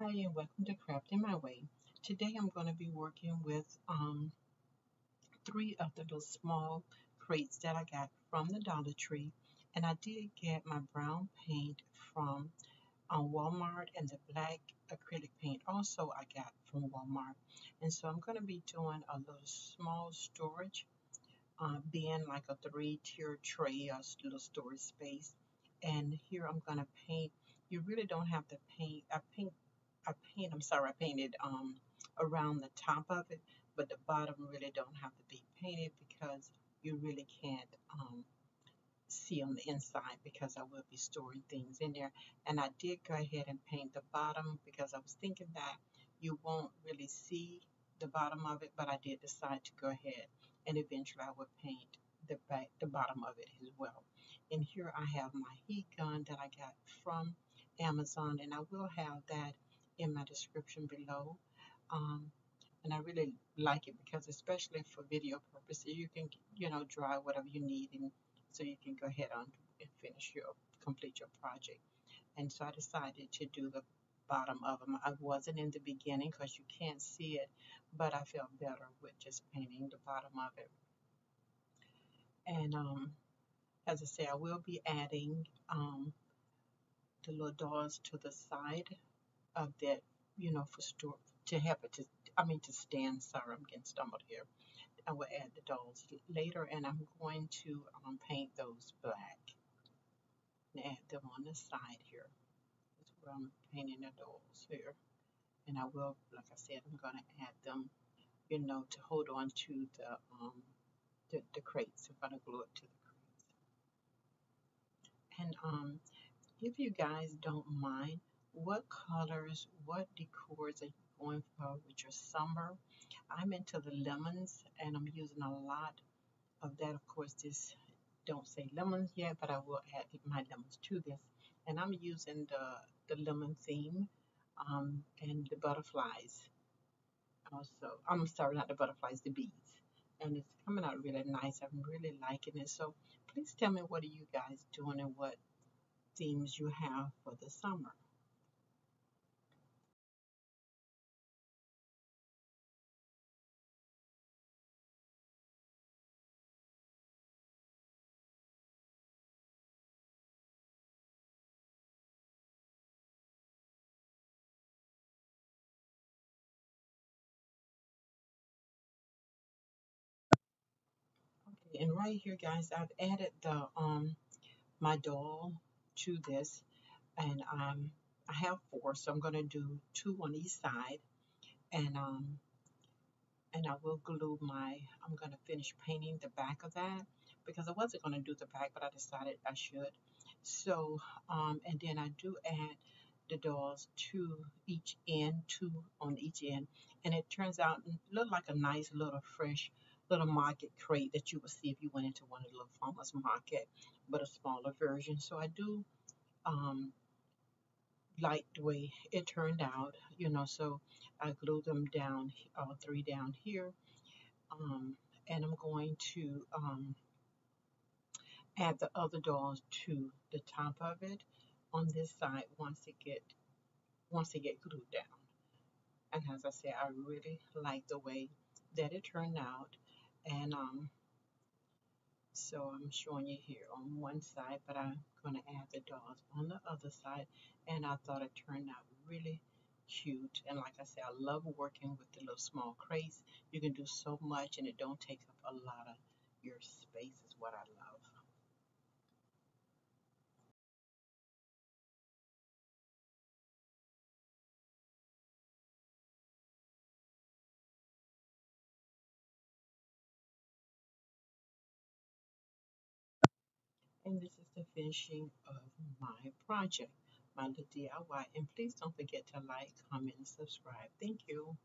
Hi and welcome to Crafting My Way. Today I'm going to be working with three of the little small crates that I got from the Dollar Tree. And I did get my brown paint from Walmart and the black acrylic paint also I got from Walmart. And so I'm going to be doing a little small storage, being like a three-tier tray or little storage space. And here I'm going to paint. You really don't have to paint. I'm sorry, I painted around the top of it, but the bottom really don't have to be painted because you really can't see on the inside because I will be storing things in there. And I did go ahead and paint the bottom because I was thinking that you won't really see the bottom of it, but I did decide to go ahead and eventually I would paint the bottom of it as well. And here I have my heat gun that I got from Amazon, and I will have that in my description below. Um, and I really like it because, especially for video purposes, you can, dry whatever you need, and so you can go ahead on and complete your project. And so I decided to do the bottom of them. I wasn't in the beginning because you can't see it, but I felt better with just painting the bottom of it. And as I say, I will be adding the little doors to the side of that, for store to help it to, to stand. Sorry, I'm getting stumbled here. I will add the dolls later, and I'm going to paint those black and add them on the side here. That's where I'm painting the dolls here. And I will, like I said, I'm going to add them, to hold on to the crates. I'm going to glue it to the crates. And if you guys don't mind, what colors, what decors are you going for with your summer? I'm into the lemons, and I'm using a lot of that. Of course, this don't say lemons yet, but I will add my lemons to this. And I'm using the lemon theme and the butterflies. Also, I'm sorry, not the butterflies, the bees. And it's coming out really nice. I'm really liking it. So please tell me, what are you guys doing and what themes you have for the summer? Okay, and right here, guys, I've added the my doll to this, and I have four, so I'm gonna do two on each side, and I will glue my. I'm gonna finish painting the back of that because I wasn't gonna do the back, but I decided I should. So and then I do add the dolls to each end, two on each end, and it turns out look like a nice little fresh little market crate that you would see if you went into one of the little farmers market, but a smaller version. So I do um, like the way it turned out, So I glued them down, all three down here, and I'm going to add the other dolls to the top of it on this side once they get glued down. And as I said, I really like the way that it turned out. And so I'm showing you here on one side, but I'm going to add the dolls on the other side. And I thought it turned out really cute. And like I said, I love working with the little small crates. You can do so much and it don't take up a lot of your space is what I love. And this is the finishing of my project, my little DIY. And please don't forget to like, comment, and subscribe. Thank you.